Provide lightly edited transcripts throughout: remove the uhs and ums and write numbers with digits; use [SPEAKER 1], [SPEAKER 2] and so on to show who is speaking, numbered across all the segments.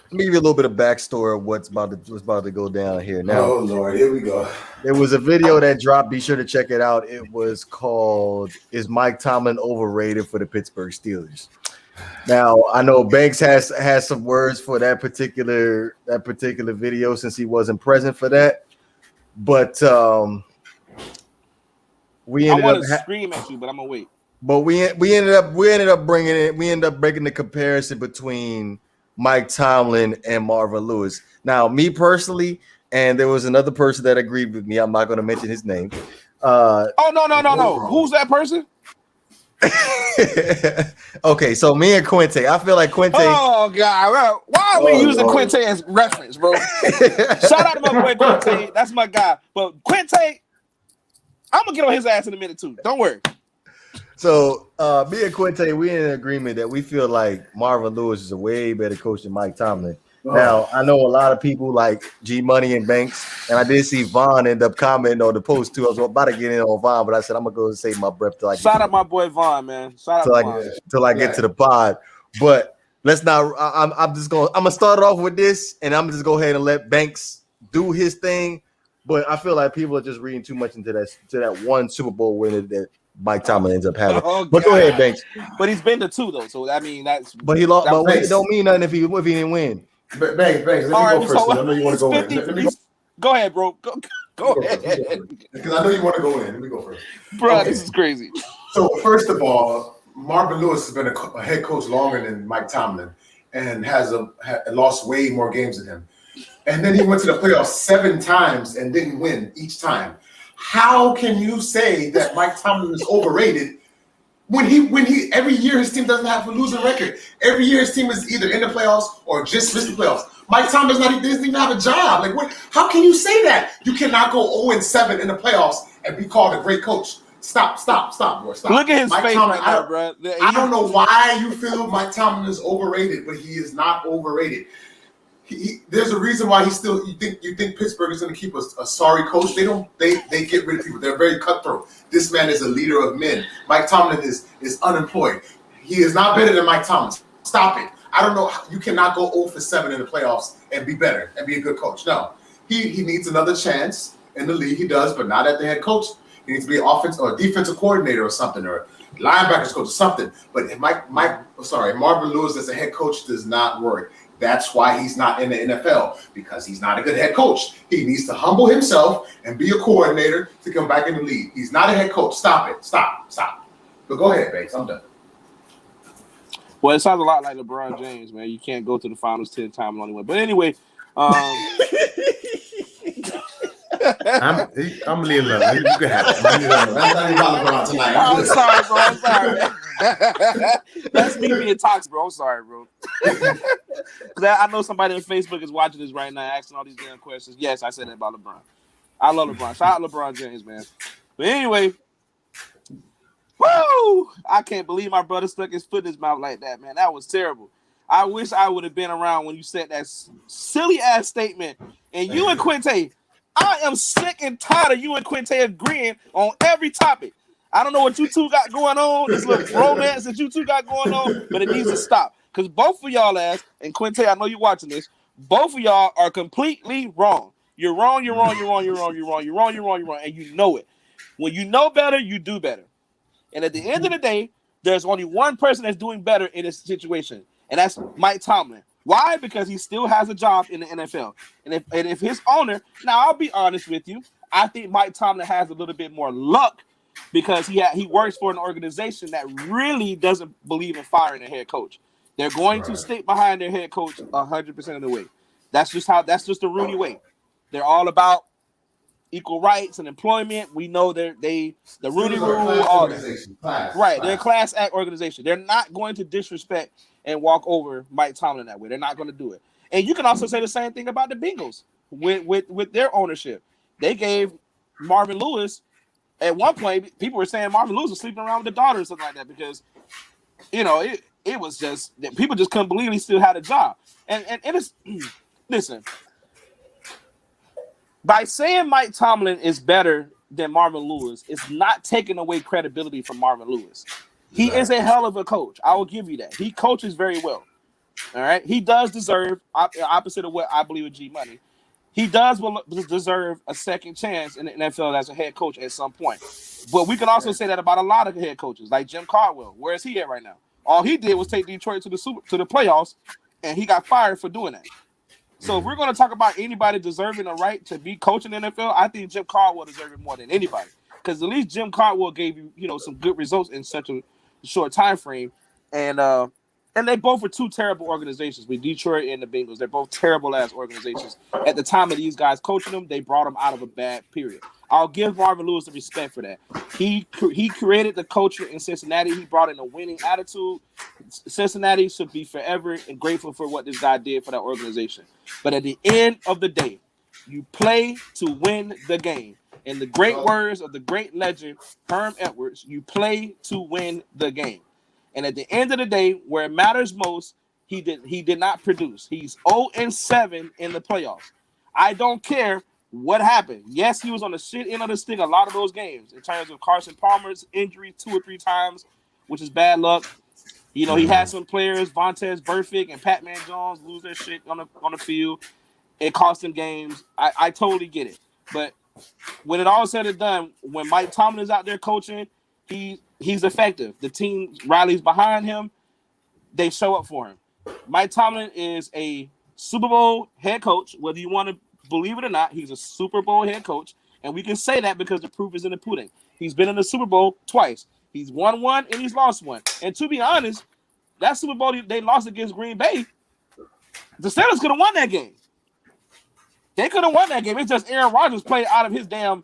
[SPEAKER 1] Let me give you a little bit of backstory of what's about to go down here. Now,
[SPEAKER 2] oh Lord, here we go.
[SPEAKER 1] there was a video that dropped. Be sure to check it out. It was called "Is Mike Tomlin Overrated for the Pittsburgh Steelers?" Now, I know Banks has some words for that particular video since he wasn't present for that, but we
[SPEAKER 3] I
[SPEAKER 1] ended
[SPEAKER 3] want
[SPEAKER 1] up
[SPEAKER 3] to scream at you, but I'm gonna wait.
[SPEAKER 1] but we ended up bringing it. We ended up breaking the comparison between Mike Tomlin and Marvin Lewis. Now, me personally, and there was another person that agreed with me. I'm not going to mention his name.
[SPEAKER 3] Oh no! Who's that person?
[SPEAKER 1] Okay, so me and Quinte. I feel like Quinte.
[SPEAKER 3] Oh God! Why are we using Quinte as reference, bro? Shout out to my boy Quinte. That's my guy. But Quinte, I'm gonna get on his ass in a minute too. Don't worry.
[SPEAKER 1] So me and Quinte, we in agreement that we feel like Marvin Lewis is a way better coach than Mike Tomlin. Now, I know a lot of people like G Money and Banks, and I did see Vaughn end up commenting on the post too. I was about to get in on Vaughn, but I said I'm gonna go and save my breath till I
[SPEAKER 3] shout out my boy Vaughn, man. Shout out
[SPEAKER 1] till I get to the pod. But let's not. I'm gonna start it off with this, and I'm just go ahead and let Banks do his thing. But I feel like people are just reading too much into that one Super Bowl winner that Mike Tomlin ends up having. But go ahead, Banks.
[SPEAKER 3] But he's been to 2 though, so I mean that's.
[SPEAKER 1] But he lost. But it don't mean nothing if he didn't win.
[SPEAKER 2] Banks, let me go first. I know you want to go in.
[SPEAKER 3] Go ahead, bro. Go ahead.
[SPEAKER 2] Because I know you want to go in. Let me go first.
[SPEAKER 3] Bro, this is crazy.
[SPEAKER 2] So first of all, Marvin Lewis has been a head coach longer than Mike Tomlin and has lost way more games than him. And then he went to the playoffs 7 times and didn't win each time. How can you say that Mike Tomlin is overrated when he every year his team doesn't have a losing record? Every year his team is either in the playoffs or just missed the playoffs. Mike Tomlin doesn't even have a job. Like what? How can you say that? You cannot go 0-7 in the playoffs and be called a great coach. Stop, bro. Stop.
[SPEAKER 3] Look at his face
[SPEAKER 2] Tomlin,
[SPEAKER 3] right now, bro.
[SPEAKER 2] I don't know why you feel Mike Tomlin is overrated, but he is not overrated. There's a reason why you think Pittsburgh is going to keep a sorry coach. They get rid of people. They're very cutthroat. This man is a leader of men. Mike Tomlin is unemployed. He is not better than Mike Tomlin. Stop it. I don't know. You cannot go 0-7 in the playoffs and be better and be a good coach. No, he needs another chance in the league. He does, but not at the head coach. He needs to be an offense or defensive coordinator or something, or linebackers coach or something. But Marvin Lewis as a head coach does not work. That's why he's not in the NFL, because he's not a good head coach. He needs to humble himself and be a coordinator to come back in the league. He's not a head coach. Stop it. Stop. But go ahead, Banks. I'm done.
[SPEAKER 3] Well, it sounds a lot like LeBron James, man. You can't go to the finals 10 times and only win. But anyway, I'm
[SPEAKER 2] leaving it. You can have it. That's not even about LeBron tonight.
[SPEAKER 3] I'm sorry, bro. I'm sorry. That's me being toxic, bro. I'm sorry, bro. I know somebody on Facebook is watching this right now, asking all these damn questions. Yes, I said that about LeBron. I love LeBron. Shout out LeBron James, man. But anyway, woo! I can't believe my brother stuck his foot in his mouth like that, man. That was terrible. I wish I would have been around when you said that silly ass statement. And you and Quinte, I am sick and tired of you and Quinte agreeing on every topic. I don't know what you two got going on, this little romance that you two got going on, but it needs to stop. Because both of y'all ass, and Quinte, I know you're watching this, both of y'all are completely wrong. You're wrong, and you know it. When you know better, you do better. And at the end of the day, there's only one person that's doing better in this situation, and that's Mike Tomlin. Why? Because he still has a job in the NFL. And if his owner, now I'll be honest with you, I think Mike Tomlin has a little bit more luck because he works for an organization that really doesn't believe in firing a head coach. They're going to stick behind their head coach 100% of the way. That's just the Rooney way. They're all about equal rights and employment. We know the Rooney Rule, all that. Right, they're a class act organization. They're not going to disrespect and walk over Mike Tomlin that way. They're not going to do it. And you can also say the same thing about the Bengals with their ownership. They gave Marvin Lewis, at one point, people were saying Marvin Lewis was sleeping around with the daughter or something like that because, it was just that people just couldn't believe he still had a job. And it's listen. By saying Mike Tomlin is better than Marvin Lewis, it's not taking away credibility from Marvin Lewis. He is a hell of a coach. I will give you that. He coaches very well. All right, he does deserve opposite of what I believe with G Money. He does deserve a second chance in the NFL as a head coach at some point. But we can also say that about a lot of head coaches, like Jim Caldwell. Where is he at right now? All he did was take Detroit to the playoffs, and he got fired for doing that. So if we're going to talk about anybody deserving a right to be coaching the NFL, I think Jim Caldwell deserves it more than anybody. Because at least Jim Caldwell gave you, some good results in such a short time frame. And they both were two terrible organizations with Detroit and the Bengals. They're both terrible ass organizations. At the time of these guys coaching them, they brought them out of a bad period. I'll give Marvin Lewis the respect for that. He created the culture in Cincinnati. He brought in a winning attitude. Cincinnati should be forever and grateful for what this guy did for that organization. But at the end of the day, you play to win the game. In the great words of the great legend, Herm Edwards, you play to win the game. And at the end of the day, where it matters most, he did not produce. He's 0-7 in the playoffs. I don't care what happened. Yes, he was on the shit end of the stick a lot of those games in terms of Carson Palmer's injury 2 or 3 times, which is bad luck. He had some players, Vontaze Burfict and Pat-Man Jones, lose their shit on the field. It cost him games. I totally get it. But when it all said and done, when Mike Tomlin is out there coaching, he's effective. The team rallies behind him. They show up for him. Mike Tomlin is a Super Bowl head coach. Whether you want to believe it or not, he's a Super Bowl head coach. And we can say that because the proof is in the pudding. He's been in the Super Bowl twice. He's won one and he's lost one. And to be honest, that Super Bowl they lost against Green Bay, the Steelers could have won that game. They could have won that game. It's just Aaron Rodgers played out of his Aaron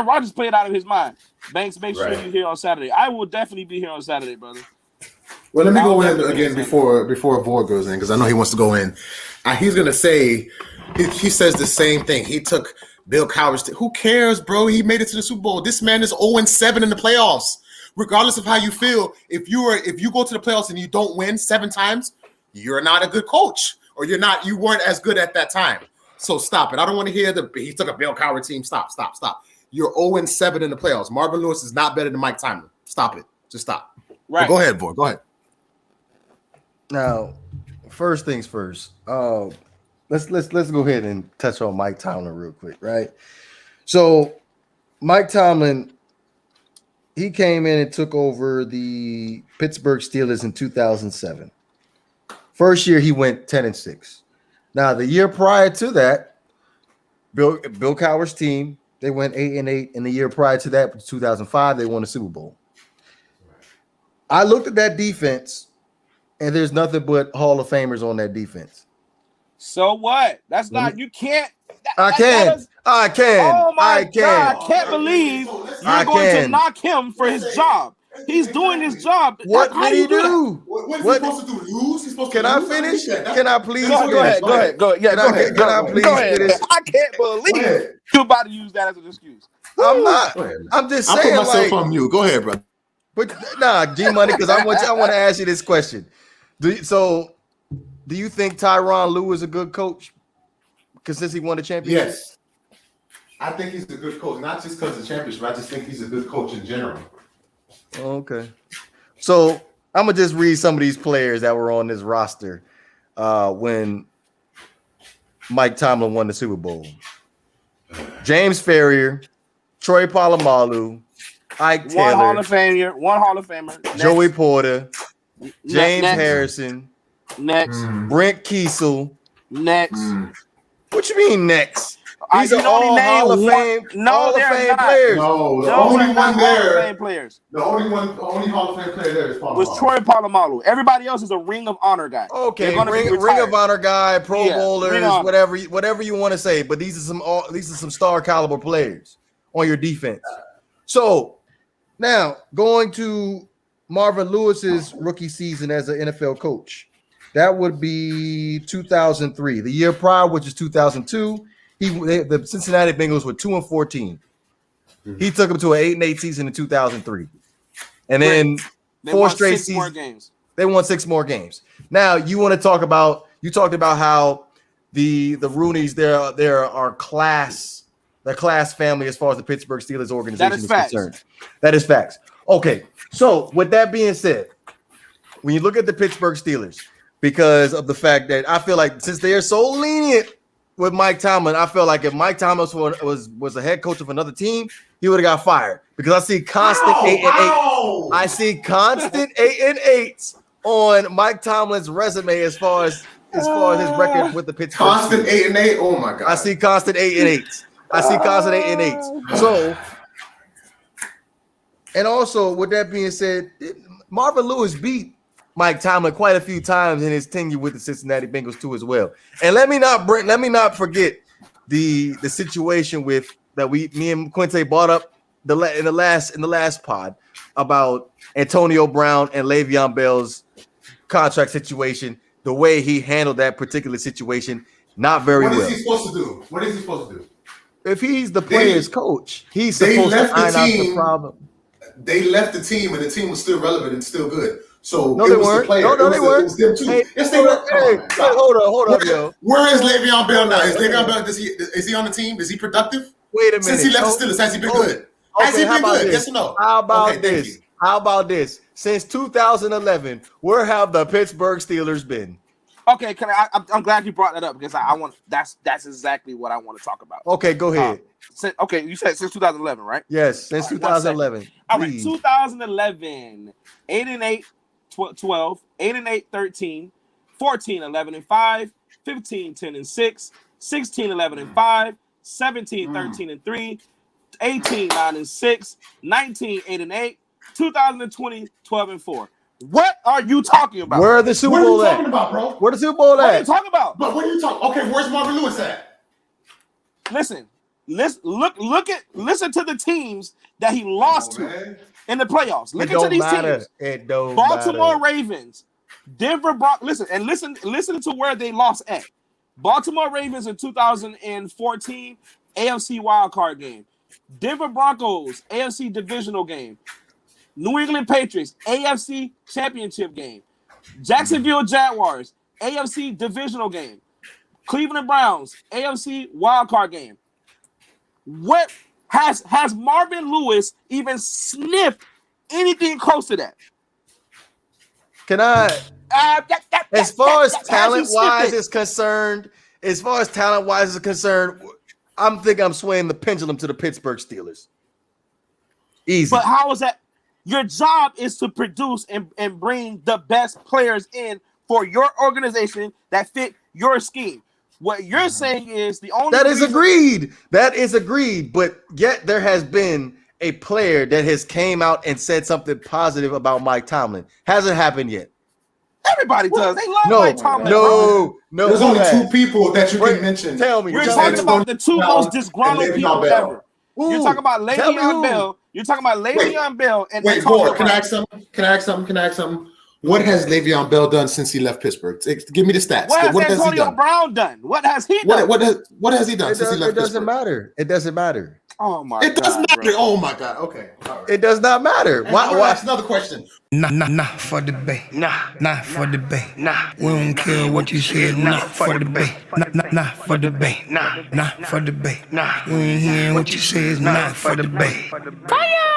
[SPEAKER 3] Rodgers played out of his mind. Banks, make sure you're here on Saturday. I will definitely be here on Saturday, brother.
[SPEAKER 2] Well, let me go in again before Vore goes in, because I know he wants to go in. He's going to say, he says the same thing. He took Bill Cowher's. Who cares, bro? He made it to the Super Bowl. This man is 0-7 in the playoffs. Regardless of how you feel, if you go to the playoffs and you don't win 7 times, you're not a good coach, or you weren't as good at that time. So stop it. I don't want to hear he took a Bill Cowher team. Stop. You're 0-7 in the playoffs. Marvin Lewis is not better than Mike Tomlin. Stop it. Just stop. Right. But go ahead, Vore. Go ahead.
[SPEAKER 1] Now, first things first. Let's go ahead and touch on Mike Tomlin real quick, right? So, Mike Tomlin, he came in and took over the Pittsburgh Steelers in 2007. First year, he went 10-6. Now, the year prior to that, Bill Cowher's team, they went 8-8. And the year prior to that, 2005, they won the Super Bowl. I looked at that defense, and there's nothing but Hall of Famers on that defense.
[SPEAKER 3] So what? That's not, you can't.
[SPEAKER 1] I can.
[SPEAKER 3] Oh my God. I can't believe you're going to knock him for his job. He's doing his job.
[SPEAKER 1] What did he do?
[SPEAKER 2] What is he supposed to do? Lose? He's supposed to
[SPEAKER 1] Can I finish? Can I please?
[SPEAKER 3] Go ahead. Yeah, go ahead.
[SPEAKER 1] Can I please finish?
[SPEAKER 3] I can't believe you're about to use that as an excuse.
[SPEAKER 1] I'm not. I'm just saying.
[SPEAKER 2] I put myself on mute. Go ahead, bro.
[SPEAKER 1] But G Money, because I want to ask you this question. Do you think Tyronn Lue is a good coach? Because since he won the championship?
[SPEAKER 2] Yes. I think he's a good coach, not just because of the championship. I just think he's a good coach in general.
[SPEAKER 1] Okay. So I'm going to just read some of these players that were on this roster when Mike Tomlin won the Super Bowl. James Ferrier, Troy Polamalu, Ike Taylor.
[SPEAKER 3] One Hall of Famer. Next.
[SPEAKER 1] Joey Porter, James Harrison.
[SPEAKER 3] Next.
[SPEAKER 1] Brent Kiesel.
[SPEAKER 3] Next.
[SPEAKER 1] What you mean next? These are all Hall of Fame players.
[SPEAKER 2] No, the only one there.
[SPEAKER 3] Players.
[SPEAKER 2] The only Hall of Fame player there is Polamalu.
[SPEAKER 3] Was Troy Polamalu. Everybody else is a Ring of Honor guy.
[SPEAKER 1] Okay, Ring of Honor guy, Pro Bowlers, whatever you want to say. But these are some star caliber players on your defense. So now going to Marvin Lewis's rookie season as an NFL coach, that would be 2003. The year prior, which is 2002. The Cincinnati Bengals were 2-14. He took them to an 8-8 season in 2003, and then
[SPEAKER 3] they
[SPEAKER 1] 4 straight
[SPEAKER 3] seasons. More games.
[SPEAKER 1] They won 6 more games. Now you want to talk about? You talked about how the Rooneys they're our class family as far as the Pittsburgh Steelers organization is concerned. That is facts. Okay, so with that being said, when you look at the Pittsburgh Steelers, because of the fact that I feel like since they are so lenient with Mike Tomlin, I feel like if Mike Tomlin was a head coach of another team, he would have got fired. Because I see constant 8-8. I see constant 8-8s on Mike Tomlin's resume as far as his record with the Pittsburgh
[SPEAKER 2] constant
[SPEAKER 1] Steelers.
[SPEAKER 2] 8-8. Oh my god!
[SPEAKER 1] I see constant 8-8s. So, and also with that being said, Marvin Lewis beat Mike Tomlin quite a few times in his tenure with the Cincinnati Bengals too as well. And let me not forget the situation with that me and Quinte brought up in the last pod about Antonio Brown and Le'Veon Bell's contract situation. The way he handled that particular situation, not very well.
[SPEAKER 2] What is he supposed to do?
[SPEAKER 1] If he's the player's coach, he's supposed to iron out the problem.
[SPEAKER 2] They left the team, and the team was still relevant and still good. So
[SPEAKER 1] no, they weren't. They weren't.
[SPEAKER 2] It was them too.
[SPEAKER 1] Hey,
[SPEAKER 2] yes, they were.
[SPEAKER 1] Hold up, yo.
[SPEAKER 2] Where is Le'Veon Bell now? Is Le'Veon Bell? Is he on the team? Is he productive?
[SPEAKER 1] Wait a minute.
[SPEAKER 2] Since he left the Steelers, has he been good? Has he been good? Yes or no?
[SPEAKER 1] How about this? How about this? Since 2011, where have the Pittsburgh Steelers been?
[SPEAKER 3] Okay, I'm glad you brought that up because I want that's exactly what I want to talk about.
[SPEAKER 1] Okay, go ahead.
[SPEAKER 3] You said since 2011, right?
[SPEAKER 1] Yes, since 2011.
[SPEAKER 3] All right, 2011, 8-8, 12, 8-8, 13, 14, 11 and 5, 15, 10 and 6, 16, 11 and 5, 17, 13 and 3, 18, 9 and 6, 19, 8 and 8, 2020, 12 and 4. What are you talking about?
[SPEAKER 1] Where are the Super Bowl at?
[SPEAKER 2] What are you talking about, bro?
[SPEAKER 1] Where the Super Bowl at?
[SPEAKER 3] What are you talking about?
[SPEAKER 2] But what are you talking? Okay, where's Marvin Lewis at?
[SPEAKER 3] Listen to the teams that he lost to in the playoffs. Look into these teams.
[SPEAKER 1] It don't
[SPEAKER 3] Baltimore
[SPEAKER 1] matter.
[SPEAKER 3] Ravens, Denver Broncos. Listen to where they lost at. Baltimore Ravens in 2014, AFC wildcard game. Denver Broncos, AFC divisional game. New England Patriots, AFC championship game. Jacksonville Jaguars, AFC divisional game. Cleveland Browns, AFC wildcard game. What has Marvin Lewis even sniffed anything close to that?
[SPEAKER 1] Can I? As far as talent-wise is concerned, I'm swaying the pendulum to the Pittsburgh Steelers. Easy.
[SPEAKER 3] But how is that? Your job is to produce and bring the best players in for your organization that fit your scheme. What you're saying is the only
[SPEAKER 1] That is agreed. But yet there has been a player that has came out and said something positive about Mike Tomlin. Hasn't happened yet.
[SPEAKER 3] Everybody does. They love Mike Tomlin.
[SPEAKER 1] No.
[SPEAKER 2] There's only two people that you can mention.
[SPEAKER 1] Tell me.
[SPEAKER 3] We're talking about the two most disgruntled people ever. You're talking about Le'Veon Bell. You're talking about Le'Veon Bell and
[SPEAKER 2] Gore, can I ask something? What has Le'Veon Bell done since he left Pittsburgh? Give me the stats.
[SPEAKER 3] What has Antonio Brown done? What has he done?
[SPEAKER 2] What has he done since he left Pittsburgh?
[SPEAKER 1] It doesn't matter.
[SPEAKER 3] Oh my God.
[SPEAKER 2] It does matter.
[SPEAKER 3] Bro.
[SPEAKER 2] Oh my God. Okay. All right.
[SPEAKER 1] It does not matter. Why?
[SPEAKER 2] Ask another question.
[SPEAKER 4] Nah, for the Bay. Nah, for the Bay. Nah, we don't care what you said. Nah, for the Bay. Nah, for the Bay. Nah, for the Bay. Nah, we ain't hearing what you say. Nah, for the Bay. Fire!